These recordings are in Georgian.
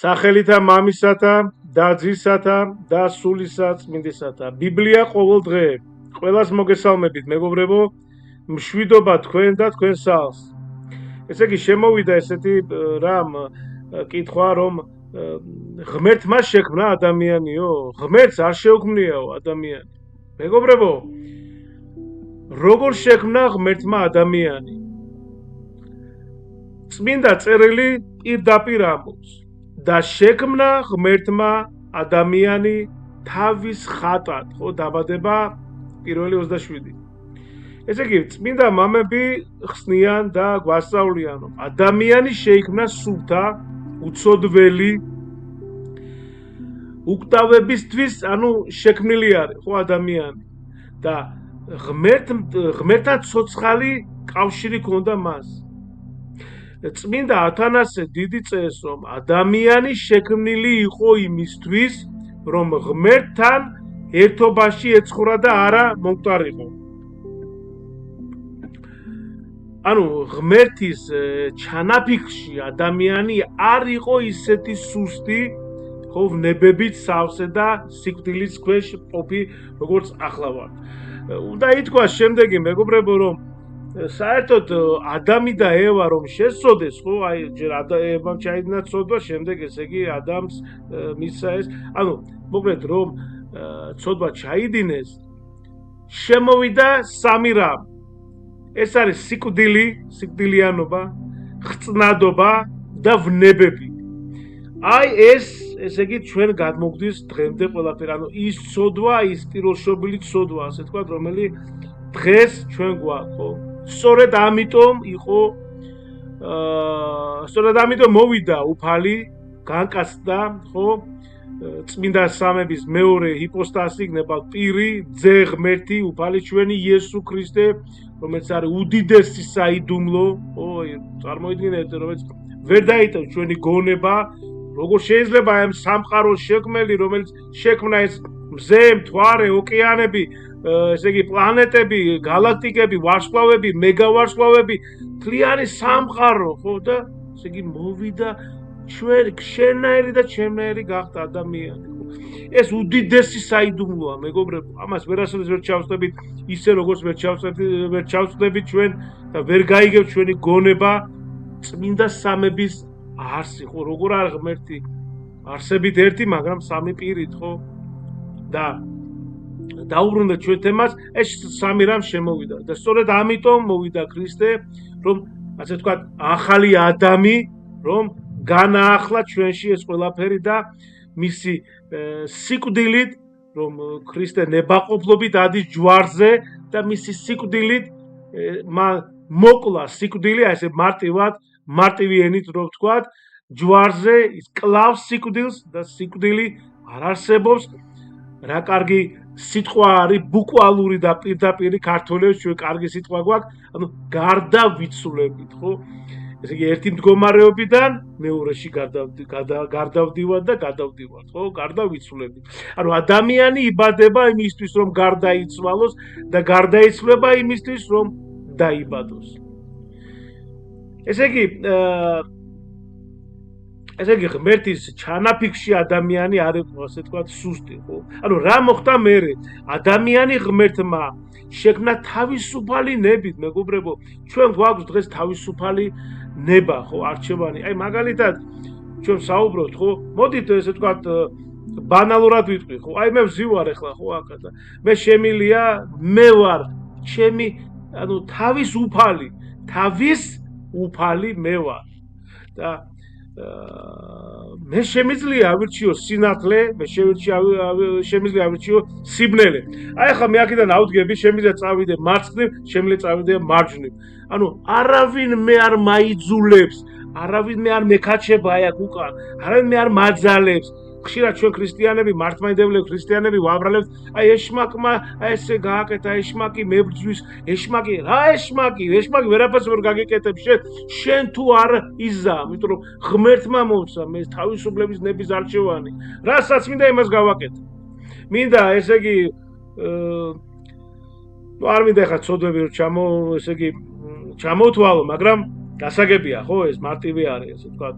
სახელითა მამისათა და ძისათა და სულისა წმინდისათა. ბიბლია ყოველ დღე. ყველას მოგესალმებით, მეგობრებო, მშვიდობა თქვენ და თქვენ სახლს. ესე იგი შემოვიდა ესეთი რამ კითხვა, რომ ღმერთმა შექმნა ადამიანიო? ღმერთს არ შეუქმნიაო ადამიანი. მეგობრებო, როგორ შექმნა ღმერთმა ადამიანი? წმინდა წერილი პირდაპირ ამბობს და შექმნა ღმერთმა ადამიანი თავის ხატად, ხო, დაბადება 1:27. ესე იგი, წმინდა მამები ხსნიან და გვასწავლიან, რომ ადამიანი შეიქმნა სულთა, უცოდველი, უკვდავებისთვის, ანუ შექმნილი არის, ხო, ადამიანი. და ღმერთთან ცოცხალი კავშირი ჰქონდა მას. წმინდა ათანასე დიდი წერს, რომ ადამიანი შექმნილი იყო იმისთვის, რომ ღმერთთან ერთობაში ეცხოვრა და არა მომკვდარიყო. ანუ ღმერთის ჩანაფიქრში ადამიანი არ იყო ისეთი სუსტი, ხო, ვნებებით სავსე და სიკვდილის ქვეშ ყოფი, როგორც ახლა ვარ. უნდა ითქვას შემდეგი, მეგობრებო, რომ საერთოდ ადამი და ევა რომ შესწოდეს, ხო, აი ჯერ ევამ ჩაიდინა ცოდვა, შემდეგ ესე იგი ადამს მისცა ეს, ანუ მოკლედ რომ ცოდვა ჩაიდინეს, შემოვიდა სამი რამ. ეს არის სიკვდილი, სიკვდილიანობა, ხწნადობა და ვნებები. აი ეს, ესე იგი ჩვენ გადმოგდის დღემდე ყველაფერი, ანუ ის ცოდვა, ის პირველშობილი ცოდვა, ასე ვთქვათ, რომელიც დღეს ჩვენ გვაქვს, ხო? სწორედ ამიტომ მოვიდა უფალი, განკაცდა, ხო? წმინდა სამების მეორე ჰიპოსტასი, იქნება პირი, ძე ღმერთი, უფალი ჩვენი იესო ქრისტე, რომელიც არის უდიდესი საიდუმლო, ხო, წარმოიდგინეთ, რომელიც ვერ დაიტოვს ჩვენი გონება, როგორ შეიძლება ამ სამყაროს შექმნელი, რომელიც შექმნა ეს მზე, მთვარე, ოკეანები, ესე იგი პლანეტები, გალაქტიკები, ვარსკვლავები, მეგავარსკვლავები, მთლიანი სამყარო, ხო, და ესე იგი მოვიდა ჩვენ შენაერი და ჩემნაერი გახდა ადამიანი. ეს უდიდესი საიდუმლოა, მეგობრებო, ამას ვერასოდეს ვერ ჩავწდებით, ისე როგორც ვერ ჩავწდებით ჩვენ და ვერ გაიგებთ ჩვენი გონება წმინდა სამების არსი, ხო, როგორ არის ღმერთი არსებით ერთი, მაგრამ სამი პირით, ხო? და დაუბრუნდეთ ჩვენ თემას, ეს სამი რამ შემოვიდა და სწორედ ამიტომ მოვიდა ქრისტე, რომ ასე ვთქვათ, ახალი ადამი, რომ განაახლა ჩვენში ეს ყველაფერი და მისი სიკვდილით, რომ ქრისტე ნებაყოფლობით ადის ჯვარზე და მისი სიკვდილით მოკლა სიკვდილი, აი ესე მარტივი ენით რო ვთქვათ, ჯვარზე ის კლავს სიკვდილს და სიკვდილი არ არსებობს. რა კარგი სიტყვა არის, ბუკვალური და პირდაპირი ქართველებს ჩვენ კარგი სიტყვა გვაქვს, ანუ გარდავიცვლებით, ხო? ესე იგი ერთი მდგომარეობიდან მეორეში გარდავდივართ და გადავდივართ, ხო? გარდავიცვლებით. ანუ ადამიანი იბადება იმისთვის, რომ გარდაიცვალოს და გარდაიცვლება იმისთვის, რომ დაიბადოს. ესე იგი ღმერთის ჩანაფიქრში ადამიანი არ იყო, ასე ვთქვათ, სუსტი, ხო? ანუ რა მოხდა მერე? ადამიანი ღმერთმა შექმნა თავისუფალი ნებით, მეგობრებო, ჩვენ გვაქვს დღეს თავისუფალი ნება, ხო, არჩევანი. აი მაგალითად ჩვენ საუბრობთ, ხო? მოდით ესე ვთქვათ ბანალურად ვიტყვი, ხო? აი მე ვზივარ ახლა, ხო, აქა და მე შემილია, მე ვარ ჩემი, ანუ თავისუფალი მე ვარ. და მე შემიძლია ავირჩიო სინათლე, მე შემიძლია ავირჩიო სიბნელე. აი ახლა მე აქედან ავდგები, შემიძლია წავიდე მარცხნივ, შემიძლია წავიდე მარჯვნივ. ანუ არავინ მე არ მაიძულებს, არავინ მე არ მეკაჩება აი აქ უკან, არავინ მე არ მაძალებს. ხშირად ჩვენ ქრისტიანები, მართლმადიდებლები ქრისტიანები ვაბრალებთ, აი ეშმაკმა, აი ესე გააკეთა, ეშმაკი მებრძვის, ეშმაკი, რა ეშმაკი ვერაფერს ვერ გაგიკეთებ შენ თუ არ იზა, იმიტომ რომ ღმერთმა მომცა მე თავისუფლების ნების არჩევანი. რასაც მინდა იმას გავაკეთე. მინდა ესე იგი არ მინდა ხა ცოდვები ესე იგი ჩამოვთვალო, მაგრამ გასაგებია, ხო, ეს მარტივი არის, ესე ვთქვათ.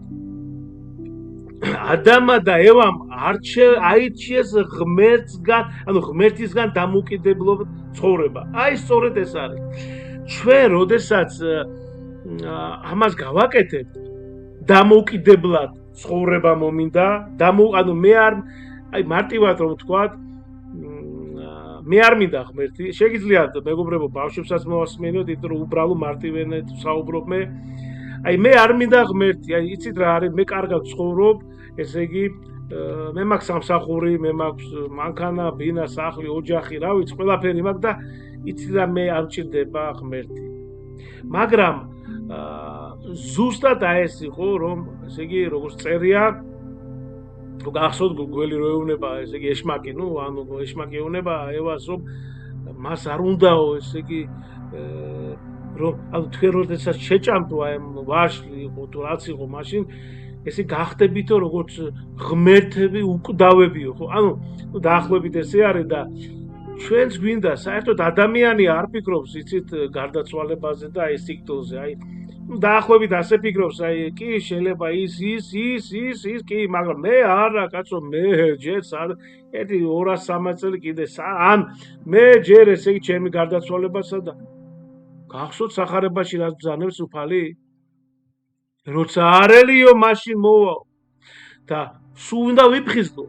ადამა და ევამ აირჩიეს ღმერთისგან, ანუ ღმერთისგან დამოუკიდებლად ცხოვრება. აი სწორედ ეს არის. ჩვენ როდესაც ამას გავაკეთებთ, დამოუკიდებლად ცხოვრება მომინდა, ანუ მე არ აი მარტივად რომ ვთქვათ, მე არ მინდა ღმერთი. შეგიძლიათ მეგობრებო ბავშვებსაც მოვასმენოთ, იმიტომ რომ უბრალო მარტივენად ვსაუბრობ მე. აი მე არ მინდა ღმერთი, აი იცით რა არის, მე კარგად ვცხოვრობ, ესე იგი მე მაქვს სამსახური, მე მაქვს მანქანა, ბინა, სახლი, ოჯახი, რა ვიცი, ყველაფერი მაქვს და იცით რა მე არ მჭირდება ღმერთი. მაგრამ ზუსტად აი ეს იყო, რომ ესე იგი როგორც წერია, თუ გახსოვთ გველი რო ეუბნება, ესე იგი ეშმაკი, ანუ ეშმაკი ეუბნება ევას, რომ მას არ უნდაო, ესე იგი რომ ანუ თქვენ როდესაც შეჭამთ აი ვარშლი იყო თუ რაც იყო მაშინ ესე გახდებითო როგორც ღმერთები უკვდავებიო ხო ანუ დაახლოებით ესე არის და ჩვენც გვინდა საერთოდ ადამიანი არ ფიქრობს იცით გარდაცვალებაზე და აი სიკვდილზე აი დაახლოებით ასე ფიქრობს აი კი შეიძლება ის კი მაგრამ მე არა კაცო მე ჯერ ერთი 200-300 წელი კიდე ან მე ჯერ ესე იგი ჩემი გარდაცვალებასა და გახსოვთ სახარებაში რაც ბრძანებს უფალი? როცა არელიო მაშინ მოვაო და სულ უნდა ვიფხიზლო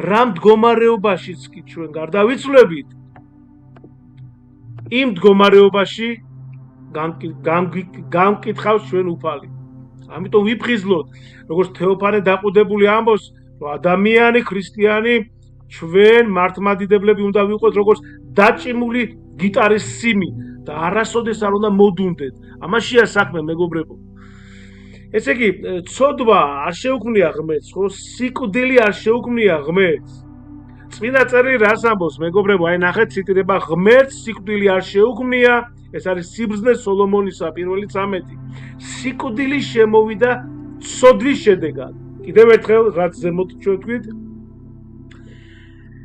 რა მდგომარეობაშიც კი ჩვენ გარდავიცვლებით იმ მდგომარეობაში გამკითხავს ჩვენ უფალი. ამიტომ ვიფხიზლოთ როგორც თეოფანე დაყუდებული ამბობს რომ ადამიანი ქრისტიანი ჩვენ მართლმადიდებლები უნდა ვიყოთ როგორც დაჭიმული გიტარის სიმი და არასოდეს არ უნდა მოდუნდეთ. ამაშია საქმე მეგობრებო. ესე იგი, ცოდვა არ შეუქმნია ღმერთს, ხო? სიკვდილი არ შეუქმნია ღმერთს. წმინდა წერილი რას ამბობს მეგობრებო? აი ნახეთ ციტირება ღმერთს სიკვდილი არ შეუქმნია. ეს არის სიბრძნე სოლომონისა 1:13. სიკვდილი შემოვიდა ცოდვის შედეგად. კიდევ ერთხელ რაც ზემოთ ჩვენ ვთქვით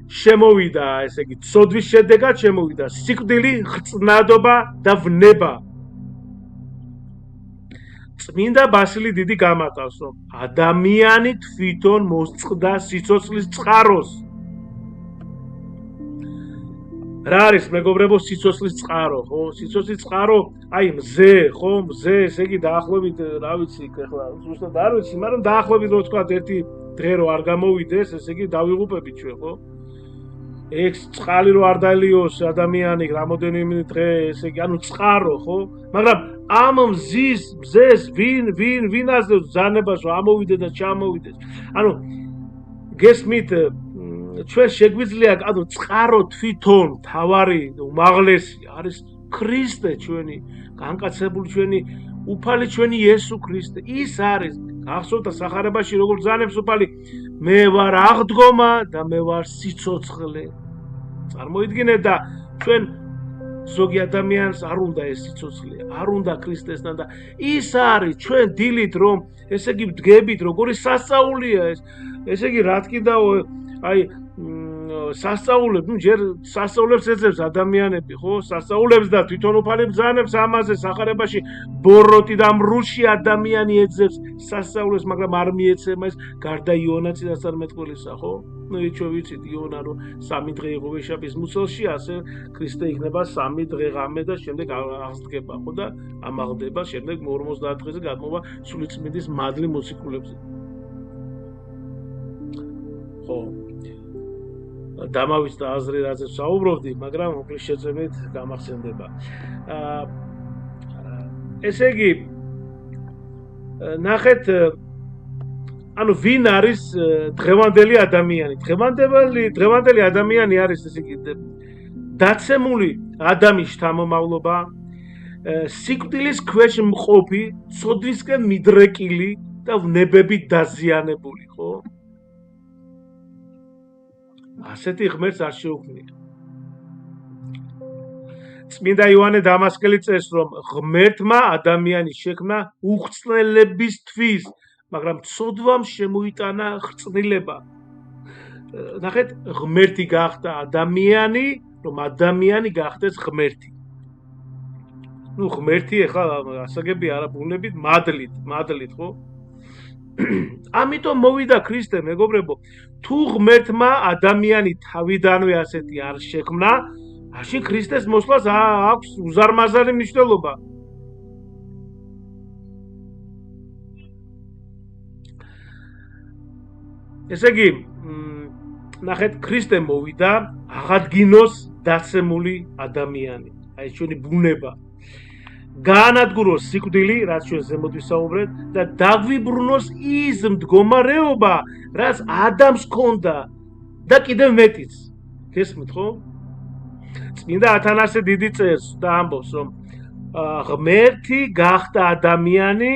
შემოვიდა, ესე იგი, ცოდვის შედეგად შემოვიდა სიკვდილი, ხრწნადობა და ვნება. წმინდა ბასილი დიდი გამარტავს, რომ ადამიანი თვითონ მოსწყდა სიცოცხლის წყაროს. რა არის მეგობრებო სიცოცხლის წყარო, ხო? სიცოცხლის წყარო, აი მზე, ხო? მზე, ესე იგი დაახლოებით, რა ვიცი, ეხლა ზუსტად არ ვიცი, მაგრამ დაახლოებით რო ვთქვა ერთი დღე რო არ გამოვიდეს, ესე იგი დავიღუპებით ჩვენ, ხო? ეგ წყალი რო არ დალიოს ადამიანი რამოდენიმე დღე ესე იგი ანუ წყარო ხო მაგრამ ამ მზეს ვინ აძლევს ბრძანებას რომ ამოვიდეს და ჩამოვიდეს ანუ გესმით ჩვენ შეგვიძლია ანუ წყარო თვითონ თავარი უმაღლესი არის ქრისტე ჩვენი განკაცებული ჩვენი უფალი ჩვენი იესო ქრისტე ის არის გახსოვთ სახარებაში როგორ ბრძანებს უფალი მე ვარ აღდგომა და მე ვარ სიცოცხლე. წარმოიდგინეთ და ჩვენ ზოგი ადამიანს არ უნდა ეს სიცოცხლე, არ უნდა ქრისტესთან და ის არის ჩვენ დილით რომ ესე იგი ვდგებით როგორი სასწაულია ეს. ესე იგი რა თქინდაო აი სასწაულებს, ჯერ სასწაულებს ეძებს ადამიანები, ხო? სასწაულებს და თვითონ უფალი ბრძანებს ამაზე სახარებაში ბოროტი და მრუში ადამიანი ეძებს სასწაულებს, მაგრამ არ მიეცემა ეს გარდა იონა წინასწარმეტყველისა, ხო? ჩვენ ვიცით იონა რომ 3 დღე იყო ვეშაპის მუცელში, ასე ქრისტე იქნება 3 დღე ღამე და შემდეგ აღსდგება, ხო და ამაღლდება, შემდეგ 50 დღეზე გადმოვა სულიწმინდის მადლი მოციქულებზე. ხო დამავიწყდა აზრი რაც საუბრობდი, მაგრამ უყრის შეწმით გამახსენდება. ესე იგი ნახეთ ანუ ვინ არის დღევანდელი ადამიანი? დღევანდელი ადამიანი არის ესე იგი დაცემული ადამიანის შთამომავლობა, სიკვდილის ქვეშ მყოფი, ცოდვისკენ მიდრეკილი და ვნებებით დაზიანებული, ხო? ასეთი ღმერთს არ შეუქმნია. წმინდა იოანე დამასკელი წერს, რომ ღმერთმა ადამიანის შექმნა უხრწნელებისთვის, მაგრამ ცოდვამ შემოიტანა ხრწნილება. ნახეთ, ღმერთი გახდა ადამიანი, რომ ადამიანი გახდეს ღმერთი. ღმერთი ეხლა ასაგები არა ბუნებით, მადლით, ხო? ამიტომ მოვიდა ქრისტე, მეგობრებო, თუ ღმერთმა ადამიანი თავიდანვე ასეთი არ შექმნა, მაშინ ქრისტეს მოსვლას აქვს უზარმაზარი მნიშვნელობა. ესე იგი, ნახეთ, ქრისტე მოვიდა აღადგინოს დაცემული ადამიანი, აი ჩვენი ბუნება. გაანადგუროს სიკვდილი, რაც ჩვენ ზემოთ ვისაუბრეთ და დაგვიბრუნოს ის მდგომარეობა, რაც ადამს ჰქონდა და კიდევ მეტიც. გესმით ხო? წმინდა ათანასე დიდი წერს და ამბობს, რომ ღმერთი გახდა ადამიანი,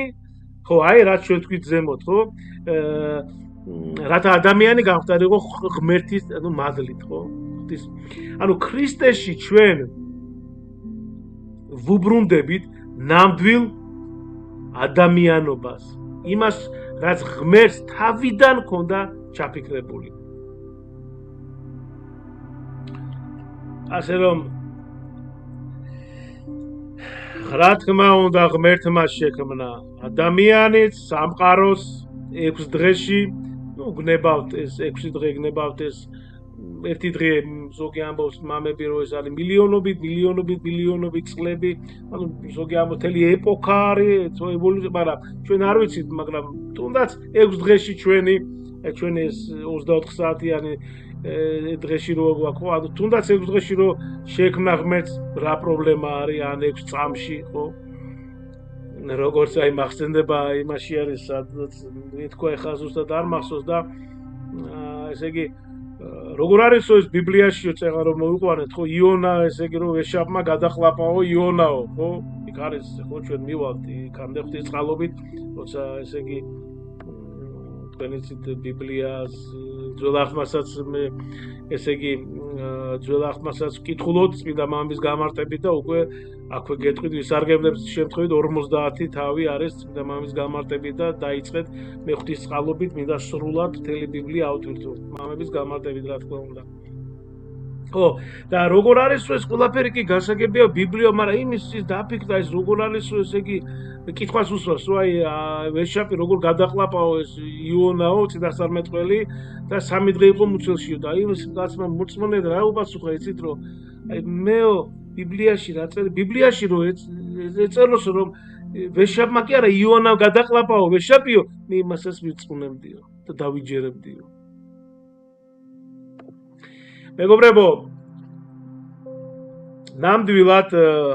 ხო, აი რაც ჩვენ თქვით ზემოთ, ხო? რათა ადამიანი გამხდარიყო ღმერთის, ანუ მადლით, ხო? ანუ ქრისტეში ჩვენ ვუბრუნდებით ნამდვილ ადამიანობას, იმას, რაც ღმერთს თავიდან ჰქონდა ჩაფიქრებული. ასე რომ რა თქმა უნდა ღმერთმა შექმნა ადამიანის სამყაროს 6 დღეში, ну გნებავთ ეს 6 დღე გნებავთ ეს ერთი დღე ზოგი ამბობს მამები რომ ეს არის მილიონობით წლები, ანუ ზოგი ამბობს მთელი ეპოქა არის, ევოლუცია, მაგრამ ჩვენ არ ვიცით, მაგრამ თუნდაც 6 დღეში ჩვენი ეს 24 საათიანი დღეში რო გვაქვს, ანუ თუნდაც 6 დღეში რო შექმნა ღმერთს, რა პრობლემა არის ან 6 წამში, ხო? როგორც აი მახსენდება იმაში არის, სადაც თქვა ეხლა ზუსტად არ მახსოვს და ესე იგი როგორ არის ეს ბიბლიაში წეღა რომ მოვიყვანეთ, ხო? იონა, ესე იგი რომ ვეშაპმა გადახლაპაო იონაო, ხო? იქ არის, ხო, ჩვენ მივალთ იქამდე ღვთისწყალობით, როცა ესე იგი თქვენიცით ბიბლიას ძველ აღთმასაც ესე იგი ძველ აღთმასაც ვკითხულობთ წმინდა მამის გამარტებით და უკვე აქვე გეტყვით ვისარგებლებს შემთხვევით 50 თავი არის წმინდა მამის გამარტებით და დაიწყეთ მე ღვთისწყალობით მინდა სრულად მთელი ბიბლია ავტვირთო მამების გამარტებით, რა თქმა უნდა. ხო, და როგორ არის ეს ყველაფერი კი გასაგებია ბიბლიო, მაგრამ იმის დაფიქრდა ეს როგორ არის ესე იგი კითხვას უსვას, რომ აი ვეშაპი როგორ გადაყლაპაო ეს იონაო წინასწარმეტყველი და 3 დღე იყო მუცელშიო და იმის კაცმა მოწმონედ რა უპასუხა, იცით რომ აი მეო ბიბლიაში რა წერია, ბიბლიაში რომ ეწერლოს რომ ვეშაპმა კი არა იონა გადაყლაპაო ვეშაპიო, მე იმასაც ვიწყუნებდიო და დავიჯერებდიო. მეგობრებო, ნამდვილად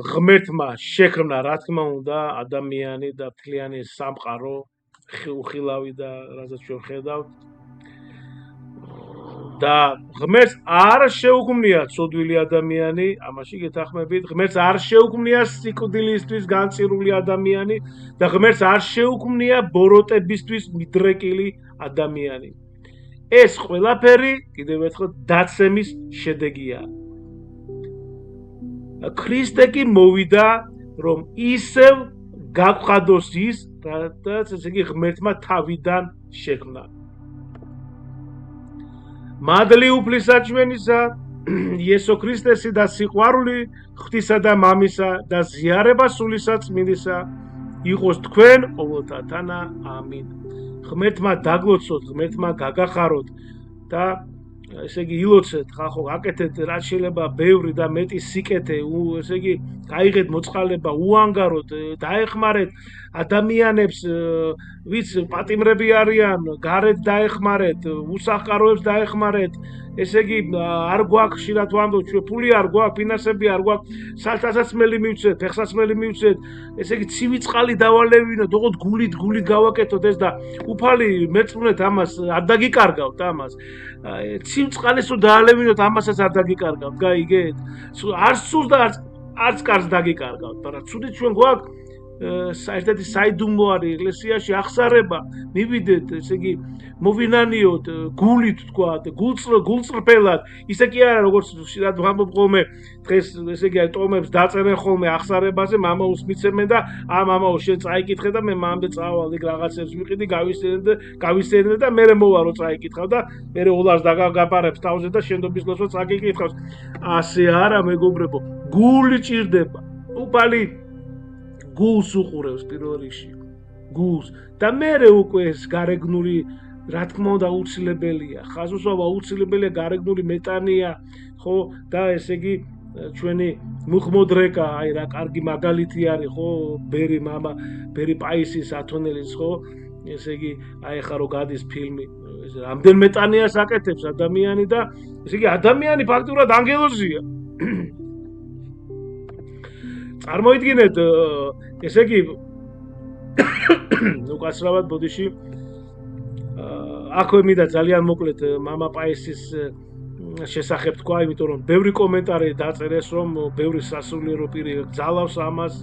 ღმერთმა შექმნა, რა თქმა უნდა, ადამიანი და მთლიანი სამყარო, უხილავი და რასაც ჩვენ ხედავთ. და ღმერთს არ შეუქმნია ცოდვილი ადამიანი, ამაში გეთახმებით, ღმერთს არ შეუქმნია სიკვდილისთვის განწირული ადამიანი და ღმერთს არ შეუქმნია ბოროტებისთვის მიდრეკილი ადამიანი. ეს ყველაფერი, კიდევ ერთხელ, დაცემის შედეგია. ქრისტე კი მოვიდა, რომ ისევ გაგვხადოს ის, რაც ესე იგი ღმერთმა თავიდან შექმნა. მადლი უფლისა ჩვენისა, იესო ქრისტესი და სიყვარული ღვთისა და მამისა და ზიარება სულისა წმინდისა იყოს თქვენ ყოველთანა. ამინ. ღმერთმა დაგლოცოთ, ღმერთმა გაგახაროთ და ესე იგი ილოცეთ, ხახო, აკეთეთ რაც შეიძლება ბევრი და მეტი სიკეთე, ესე იგი გაიღეთ მოწყალება, უანგაროთ, დაეხმარეთ ადამიანებს, ვიც პატიმრები არიან, გარეთ დაეხმარეთ, უსახკაროებს დაეხმარეთ, ესე იგი არ გვაქვს ხშირად ვამბობ, ჩვენ ფული არ გვაქვს, ფინანსები არ გვაქვს, სათასაცმელი მივცეთ, ფეხსაცმელი მივცეთ, ესე იგი ცივი წყალი დავალევინოთ, ოღონდ გულით გავაკეთოთ ეს და უფალი მეწმუნეთ ამას არ დაგიკარგავთ ამას. ცივ წყალს თუ დაალევინოთ, ამასაც არ დაგიკარგავთ, გაიგეთ? არც სულს და არც კარს დაგიკარგავთ, მაგრამ ცუდით ჩვენ გვაქვს საერთოდ საიდუმლო არის ეკლესიაში აღსარება, მივიდეთ, ესე იგი მოვინანიოთ გულით თქვა, გულწრფელად, ისე კი არა როგორც შეიძლება ვამბობ ხოლმე დღეს ესე იგი ტომებს დაწერენ ხოლმე აღსარებაზე, მამაოს მიცემენ და მამაო შენ წაიკითხე და მე მამდე წავალ იქ რაღაცებს ვიყიდი, გავისერნე და მე მოვა რომ წაიკითხავ და მე ოლარს დაგაპარებს თავზე და შენდობის ლოცვა წაკიკითხავს. ასე არა, მეგობრებო, გული ჭირდება. უფალი გულს უყურებს პირველ რიგში. გულს და მერე უკვე ეს გარეგნული რა თქმა უნდა აუცილებელია ხაზოსავა აუცილებელია გარეგნული მეტანია ხო და ესე იგი ჩვენი მუხმოდრეკა აი რა კარგი მაგალითი არის ხო ბერი მამა ბერი პაისის ათონელის ხო ესე იგი აი ხა რო გადის ფილმი რამდენ მეტანიას აკეთებს ადამიანი და ესე იგი ადამიანი ფაქტურად ანგელოზია წარმოიდგინეთ ესე იგი უკაცრავად ბოდიში აქვე მინდა ძალიან მოკლედ მამა პაისის შესახებ თქვა, იმიტომ რომ ბევრი კომენტარი დაწერეს, რომ ბევრი სასულიერო პირი გძალავს ამას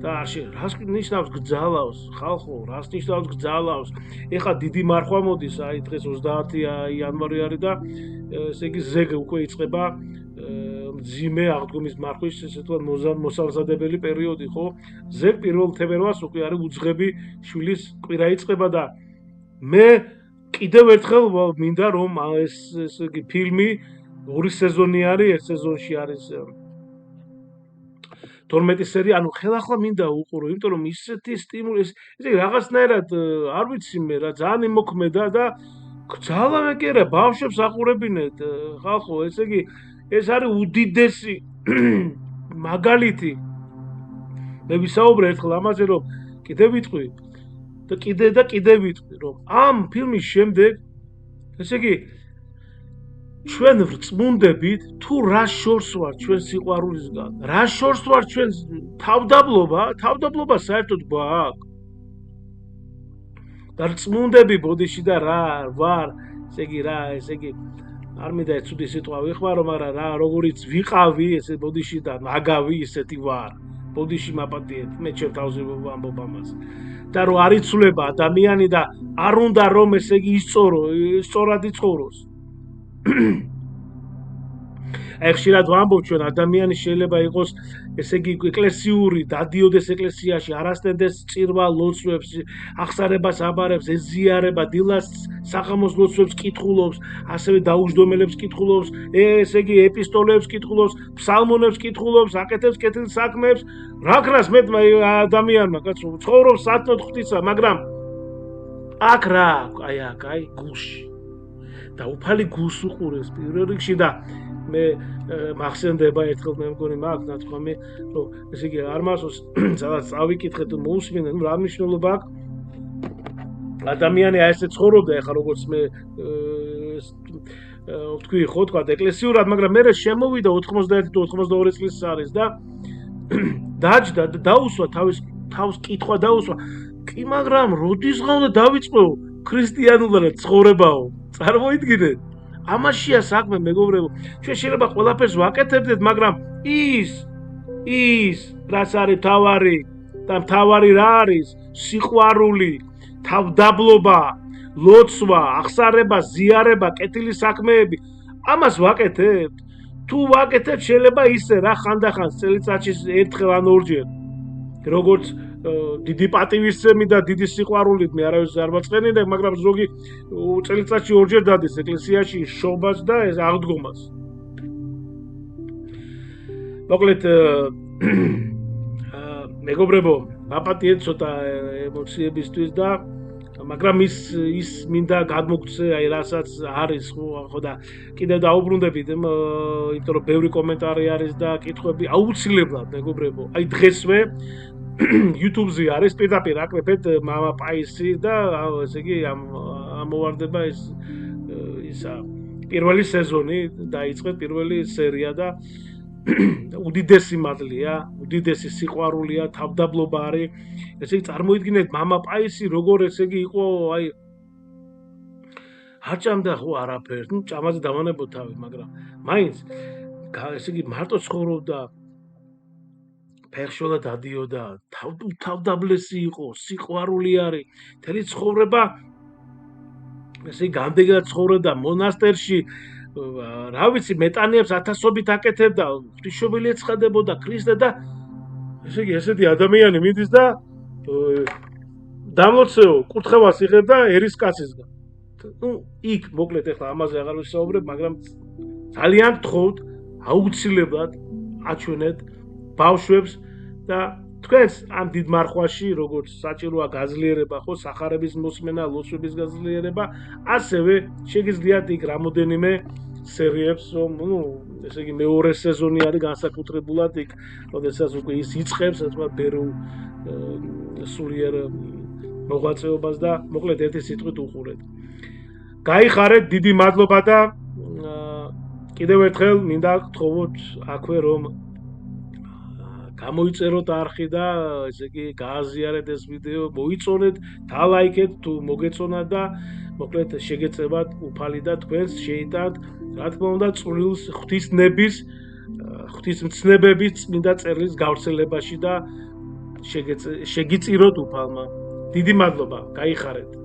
და რას ნიშნავს გძალავს, ხალხო, რას ნიშნავს გძალავს. ეხლა დიდი მარხვა მოდის, აი დღეს 30 იანვარი არის და ესე იგი ზეგ უკვე იწყება მძიმე აღდგომის მარხვის, ესე ვთქვათ, მოსამზადებელი პერიოდი, ხო? ზეგ 1 თებერვალს უკვე არის უძღები შვილის კვირა იწყება და მე კიდევ ერთხელ მინდა რომ ეს ესე იგი ფილმი 2 სეზონი არის, 1 სეზონში არის 12 სერია, ანუ ხელახლა მინდა უყურო, იმიტომ რომ ისეთი სტიმული, ესე იგი რაღაცნაირად არ ვიცი მე რა, ძალიან იმოქმედა და გძალავე კი არა, ბავშვებს აყურებინეთ, ხალხო, ესე იგი ეს არის უდიდესი მაგალითი. მე ვისაუბრე ერთხელ ამაზე, რომ კიდევ ვიტყვი და კიდე ვიტყვი, რომ ამ ფილმის შემდეგ, ესე იგი ჩვენ ვრწმუნდებით თუ რა შორს ვარ ჩვენ სიყვარულისგან, რა შორს ვარ ჩვენ თავდაბლობა საერთოდ გვაქვს. და ვრწმუნდები ბოდიში და რა ვარ, ესე იგი არ მინდა ეს ცუდი სიტყვა ვიხმარო, მაგრამ რა როგორიც ვიყავი, ესე ბოდიში და მაგავი ისეთი ვარ. ბოდიში მაპატიეთ, მე ჩემ თავზე ვამბობ ამას. და რომ არ იცვლება ადამიანი და არ უნდა რომ ესე იგი სწორად იცხოვროს. აი ხშირად ვამბობ ჩვენ ადამიანი შეიძლება იყოს ესე იგი ეკლესიური, დადიოდეს ეკლესიაში, არასდენდეს წირვა ლოცვებს, აღსარებას აბარებს, ეზიარება, დილას საღამოს ლოცვებს კითხულობს, ასევე დაუჯდომელებს კითხულობს, ესე იგი ეპისტოლეებს კითხულობს, ფსალმონებს კითხულობს, აკეთებს კეთილ საქმეებს, რა ქრას მეტმა ადამიანმა, კაცო, ცხოვრობს სათნოდ ღვთისა, მაგრამ აქ რა, აი გულში და უფალი გულს უყურებს პირველ რიგში და მე მახსენდება ერთხელ მე მგონი მაქვს ნათქვამი რომ ესე იგი არ მახსოვს სადაც წავიკითხეთ მოусმინე რა მნიშვნელობა აქვს ადამიანი აი ესე ცხოვრობდა ეხლა როგორც მე ვთქვი ხო თქვა ეკლესიურად მაგრამ მე შემოვიდა 91 თუ 92 წლის არის და დაჯდა დაუსვა თავს კითხვა დაუსვა კი მაგრამ როდისღა უნდა დავიწყო ქრისტიანულად ცხოვრებაო წარმოიდგინეთ ამაშია საქმე მეგობრებო ჩვენ შეიძლება ყველაფერს ვაკეთებდეთ მაგრამ ის რაც არის თავარი და თავარი რა არის სიყვარული თავდაბლობა ლოცვა აღსარება ზიარება კეთილი საქმეები ამას ვაკეთებთ თუ ვაკეთებთ შეიძლება ისე რა ხანდახან წელიწადში ერთხელ ან ორჯერ როგორც დიდი პატივისცემი და დიდი სიყვარულით მე არავის არ ვაწყენინებ, მაგრამ ზოგი წელიწადში ორჯერ დადის ეკლესიაში შობას და ეს აღდგომას. მოკლედ მეგობრებო, მაპატიეთ ცოტა ემოციებისთვის და მაგრამ ის მინდა გადმოგცე აი რასაც არის ხო და კიდევ დაუბრუნდებით იმიტომ რომ ბევრი კომენტარი არის და კითხვები აუცილებლად მეგობრებო აი დღესვე YouTube-ზე არის პირდაპირ აკრეფეთ მამა პაისი და ესე იგი ამოვარდება ისა პირველი სეზონი დაიწყეთ პირველი სერია და უდიდესი მადლია, უდიდესი სიყვარულია, თავდაბლობა არის. ესე იგი წარმოიდგინეთ მამა პაისი როგორ ესე იგი იყო აი არ ჭამდა ხო არაფერს, ნუ ჭამაზე დავანებოთ თავი, მაგრამ მაინც ესე იგი მარტო ცხოვრობდა ფერშოლა დადიოდა, თავდაბლესი იყო, სიყვარული არის, მთელი ცხოვრება ესე გამდეგა ცხოვრობდა მონასტერში, რა ვიცი, მეტანიებს ათასობით აკეთებდა, ღვთისმშობელი ეცხადებოდა ქრისტე და ესე იგი ესეთი ადამიანი მიდის და დამლოცეო, კურთხევას იღებდა ერისკაცისგან. ნუ იქ მოკლედ ახლა ამაზე აღარ ვისაუბრებ, მაგრამ ძალიან გთხოვთ, აუცილებლად აჩვენეთ ბავშვებს და თქვენს ამ დიდ მარხვაში, როგორც საჭიროა გაძლიერება, ხო, სახარების მოსმენა, ლოცვების გაძლიერება, ასევე შეგიძლიათ იქ რამოდენიმე სერიებს, რომ, ესე იგი მეორე სეზონი არის განსაკუთრებულად იქ, როდესაც უკვე ის იწყებს, ასე ვთქვათ, ბერულ სულიერ მოღვაწეობას და მოკლედ ერთი სიტყვით უყურეთ. გაიხარეთ, დიდი მადლობა და კიდევ ერთხელ მინდა გთხოვოთ აქვე რომ გამოიწეროთ არხი და ესე იგი გააზიარეთ ეს ვიდეო, მოიწონეთ, დალაიქეთ თუ მოგეწონა და მოკლედ შეგეწევათ უფალი და თქვენს შეიტანთ, რა თქმა უნდა, წვრილს ღვთისნების, ღვთისმცნებების წმინდა წერილის გავრცელებაში და შეგიწიროთ უფალმა. დიდი მადლობა, გაიხარეთ.